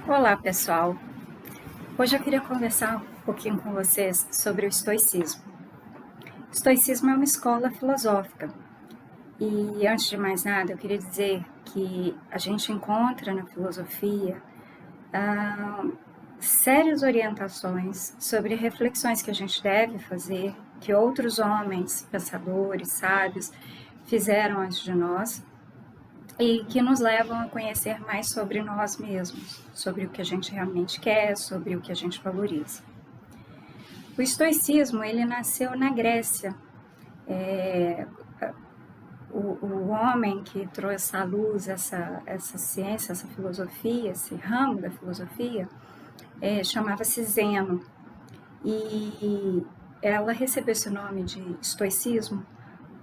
Olá, pessoal. Hoje eu queria conversar um pouquinho com vocês sobre o estoicismo. O estoicismo é uma escola filosófica e, antes de mais nada, eu queria dizer que a gente encontra na filosofia sérias orientações sobre reflexões que a gente deve fazer, que outros homens, pensadores, sábios, fizeram antes de nós e que nos levam a conhecer mais sobre nós mesmos, sobre o que a gente realmente quer, sobre o que a gente valoriza. O estoicismo, ele nasceu na Grécia. O homem que trouxe à luz essa ciência, essa filosofia, esse ramo da filosofia, chamava-se Zeno. E ela recebeu esse nome de estoicismo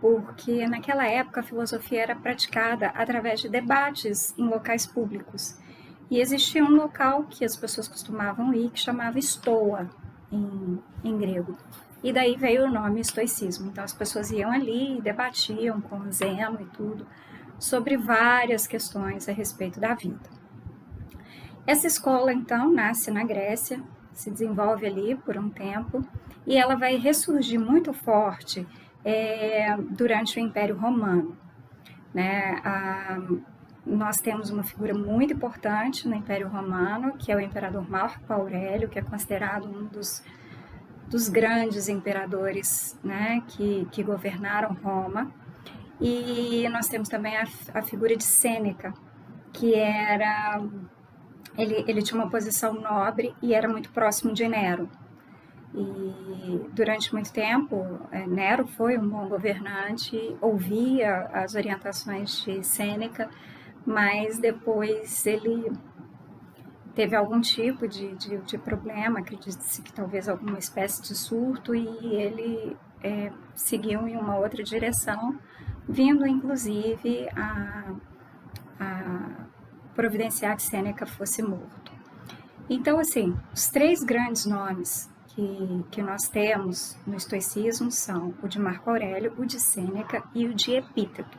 porque naquela época a filosofia era praticada através de debates em locais públicos. E existia um local que as pessoas costumavam ir que chamava Stoa, em grego. E daí veio o nome estoicismo. Então as pessoas iam ali e debatiam com Zeno e tudo sobre várias questões a respeito da vida. Essa escola então nasce na Grécia, se desenvolve ali por um tempo e ela vai ressurgir muito forte durante o Império Romano. Né? Nós temos uma figura muito importante no Império Romano, que é o imperador Marco Aurélio, que é considerado um dos grandes imperadores, né, que governaram Roma. E nós temos também a figura de Sêneca, que era... Ele tinha uma posição nobre e era muito próximo de Nero. E durante muito tempo, Nero foi um bom governante, ouvia as orientações de Sêneca, mas depois ele teve algum tipo de problema, acredita-se que talvez alguma espécie de surto, e ele seguiu em uma outra direção, vindo inclusive a providenciar que Sêneca fosse morto. Então, assim, os três grandes nomes que nós temos no estoicismo são o de Marco Aurélio, o de Sêneca e o de Epíteto.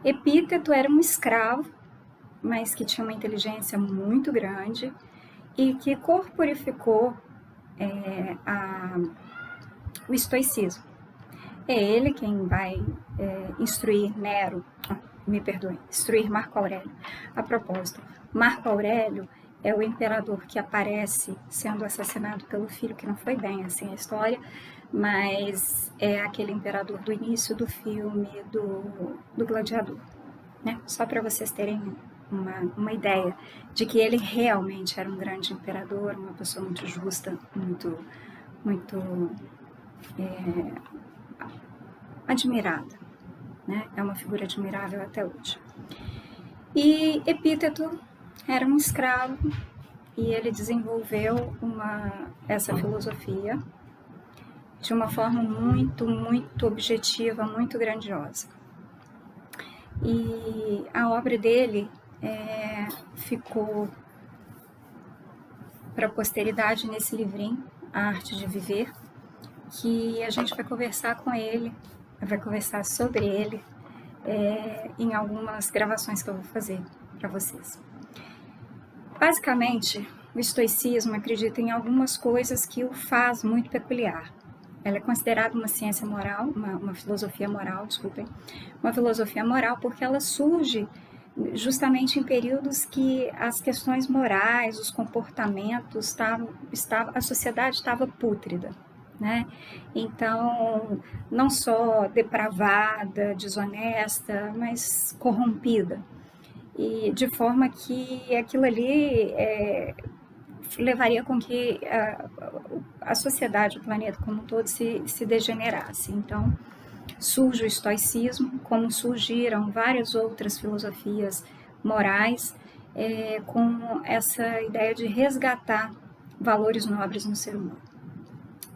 Epíteto era um escravo, mas que tinha uma inteligência muito grande e que corporificou o estoicismo. É ele quem vai instruir instruir Marco Aurélio. A propósito, Marco Aurélio é o imperador que aparece sendo assassinado pelo filho, que não foi bem assim a história, mas é aquele imperador do início do filme do Gladiador. Né? Só para vocês terem uma ideia de que ele realmente era um grande imperador, uma pessoa muito justa, muito admirada. Né? É uma figura admirável até hoje. E Epíteto era um escravo e ele desenvolveu essa filosofia de uma forma muito objetiva, muito grandiosa. E a obra dele ficou para a posteridade nesse livrinho, A Arte de Viver, que a gente vai conversar com ele, vai conversar sobre ele em algumas gravações que eu vou fazer para vocês. Basicamente, o estoicismo acredita em algumas coisas que o faz muito peculiar. Ela é considerada uma ciência moral, uma filosofia moral, desculpem, uma filosofia moral porque ela surge justamente em períodos que as questões morais, os comportamentos, a sociedade estava pútrida. Né? Então, não só depravada, desonesta, mas corrompida. E de forma que aquilo ali levaria com que a sociedade, o planeta como um todo, se degenerasse. Então, surge o estoicismo, como surgiram várias outras filosofias morais, com essa ideia de resgatar valores nobres no ser humano.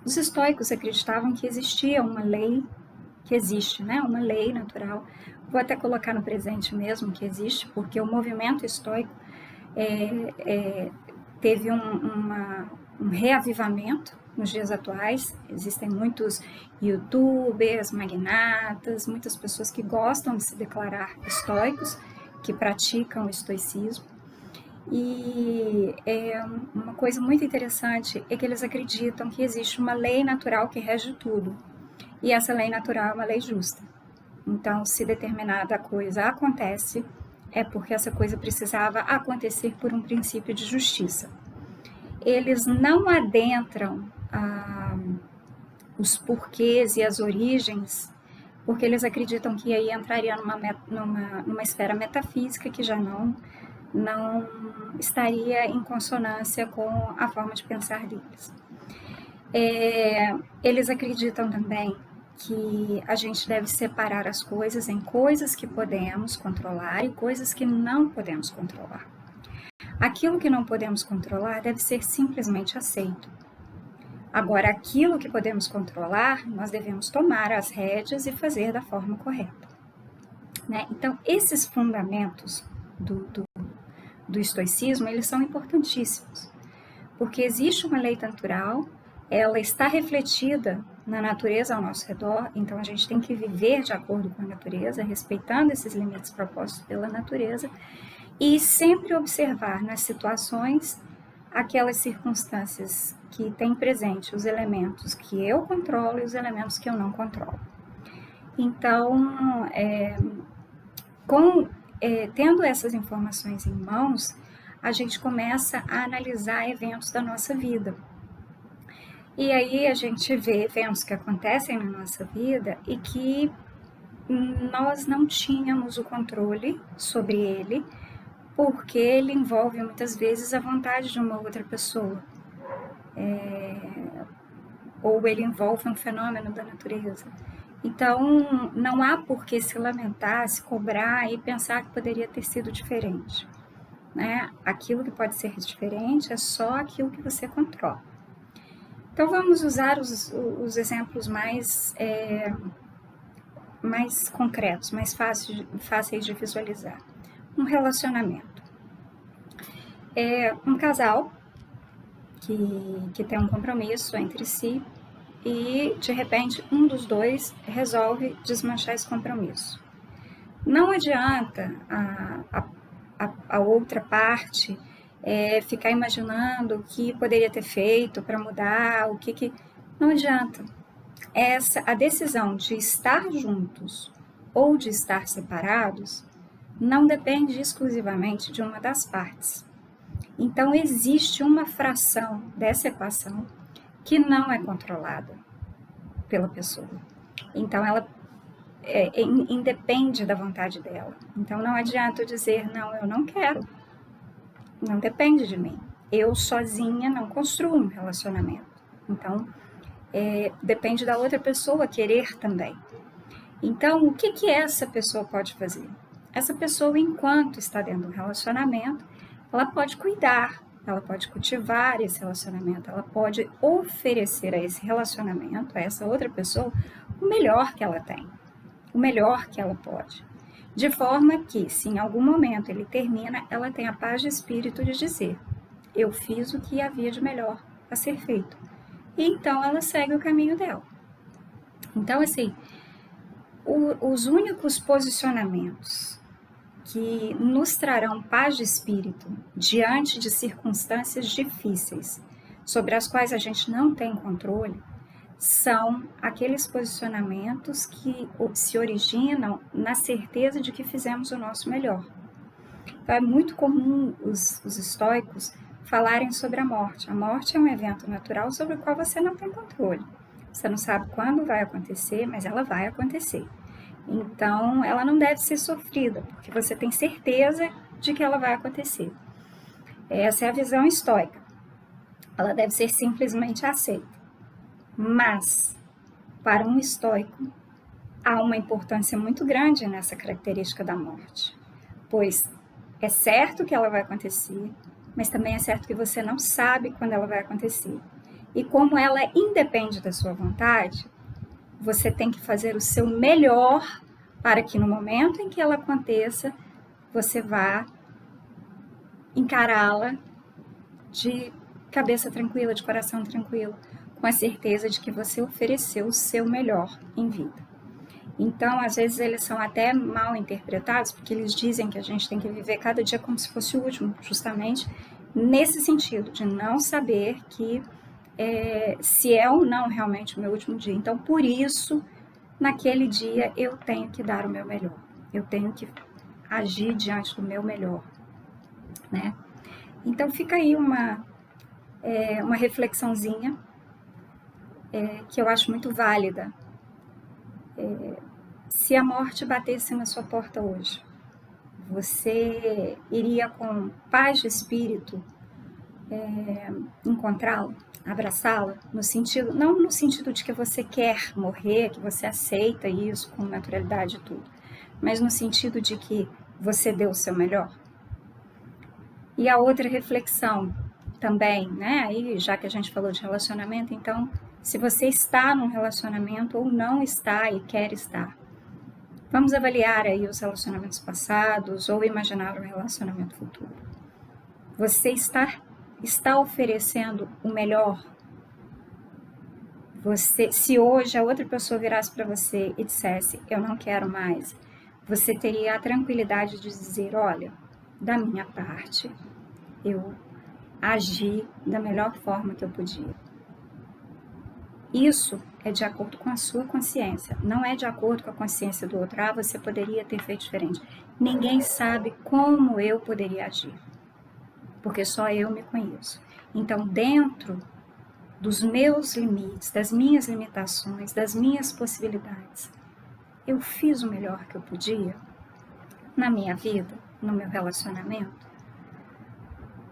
Os estoicos acreditavam que existia uma lei, que existe, né? Uma lei natural. Vou até colocar no presente mesmo que existe, porque o movimento estoico teve um reavivamento nos dias atuais. Existem muitos youtubers, magnatas, muitas pessoas que gostam de se declarar estoicos, que praticam o estoicismo. E uma coisa muito interessante é que eles acreditam que existe uma lei natural que rege tudo. E essa lei natural é uma lei justa. Então, se determinada coisa acontece, é porque essa coisa precisava acontecer por um princípio de justiça. Eles não adentram os porquês e as origens, porque eles acreditam que aí entraria numa esfera metafísica que já não estaria em consonância com a forma de pensar deles. Eles acreditam também que a gente deve separar as coisas em coisas que podemos controlar e coisas que não podemos controlar. Aquilo que não podemos controlar deve ser simplesmente aceito. Agora, aquilo que podemos controlar, nós devemos tomar as rédeas e fazer da forma correta. Né? Então, esses fundamentos do estoicismo, eles são importantíssimos, porque existe uma lei natural, ela está refletida na natureza ao nosso redor, então a gente tem que viver de acordo com a natureza, respeitando esses limites propostos pela natureza, e sempre observar nas situações aquelas circunstâncias que têm presente os elementos que eu controlo e os elementos que eu não controlo. Então, tendo essas informações em mãos, a gente começa a analisar eventos da nossa vida. E aí a gente vê eventos que acontecem na nossa vida e que nós não tínhamos o controle sobre ele, porque ele envolve muitas vezes a vontade de uma outra pessoa. Ou ele envolve um fenômeno da natureza. Então, não há por que se lamentar, se cobrar e pensar que poderia ter sido diferente. Né? Aquilo que pode ser diferente é só aquilo que você controla. Então, vamos usar os exemplos mais concretos, mais fáceis de visualizar. Um relacionamento. Um casal que tem um compromisso entre si e, de repente, um dos dois resolve desmanchar esse compromisso. Não adianta a outra parte ficar imaginando o que poderia ter feito para mudar, não adianta. A decisão de estar juntos ou de estar separados não depende exclusivamente de uma das partes. Então, existe uma fração dessa equação que não é controlada pela pessoa. Então, ela independe da vontade dela. Então, não adianta eu dizer, não, eu não quero. Não depende de mim. Eu sozinha não construo um relacionamento. Então, depende da outra pessoa querer também. Então, o que essa pessoa pode fazer? Essa pessoa, enquanto está dentro do relacionamento, ela pode cuidar, ela pode cultivar esse relacionamento, ela pode oferecer a esse relacionamento, a essa outra pessoa, o melhor que ela tem, o melhor que ela pode. De forma que, se em algum momento ele termina, ela tem a paz de espírito de dizer, eu fiz o que havia de melhor a ser feito. E então ela segue o caminho dela. Então, assim, os únicos posicionamentos que nos trarão paz de espírito diante de circunstâncias difíceis, sobre as quais a gente não tem controle, são aqueles posicionamentos que se originam na certeza de que fizemos o nosso melhor. Então, é muito comum os estoicos falarem sobre a morte. A morte é um evento natural sobre o qual você não tem controle. Você não sabe quando vai acontecer, mas ela vai acontecer. Então, ela não deve ser sofrida, porque você tem certeza de que ela vai acontecer. Essa é a visão estoica. Ela deve ser simplesmente aceita. Mas, para um estoico, há uma importância muito grande nessa característica da morte, pois é certo que ela vai acontecer, mas também é certo que você não sabe quando ela vai acontecer. E como ela independe da sua vontade, você tem que fazer o seu melhor para que no momento em que ela aconteça, você vá encará-la de cabeça tranquila, de coração tranquilo, com a certeza de que você ofereceu o seu melhor em vida. Então, às vezes, eles são até mal interpretados, porque eles dizem que a gente tem que viver cada dia como se fosse o último, justamente nesse sentido, de não saber que se é ou não realmente o meu último dia. Então, por isso, naquele dia, eu tenho que dar o meu melhor. Eu tenho que agir diante do meu melhor, né? Então, fica aí uma reflexãozinha que eu acho muito válida. Se a morte batesse na sua porta hoje, você iria com paz de espírito encontrá-la, abraçá-la, no sentido, não no sentido de que você quer morrer, que você aceita isso com naturalidade e tudo, mas no sentido de que você deu o seu melhor. E a outra reflexão também, né? Aí, já que a gente falou de relacionamento, então, se você está num relacionamento ou não está e quer estar, vamos avaliar aí os relacionamentos passados ou imaginar um relacionamento futuro. Você está oferecendo o melhor? Se hoje a outra pessoa virasse para você e dissesse, eu não quero mais, você teria a tranquilidade de dizer, olha, da minha parte, eu agi da melhor forma que eu podia. Isso é de acordo com a sua consciência, não é de acordo com a consciência do outro. Ah, você poderia ter feito diferente. Ninguém sabe como eu poderia agir, porque só eu me conheço. Então, dentro dos meus limites, das minhas limitações, das minhas possibilidades, eu fiz o melhor que eu podia na minha vida, no meu relacionamento,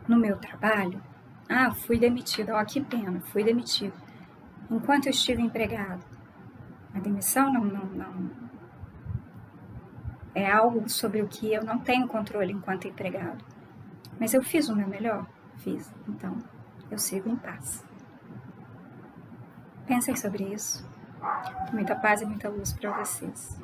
no meu trabalho. Ah, fui demitida. Ó, que pena, fui demitida. Enquanto eu estive empregado, a demissão não é algo sobre o que eu não tenho controle enquanto empregado. Mas eu fiz o meu melhor? Fiz. Então, eu sigo em paz. Pensem sobre isso. Muita paz e muita luz para vocês.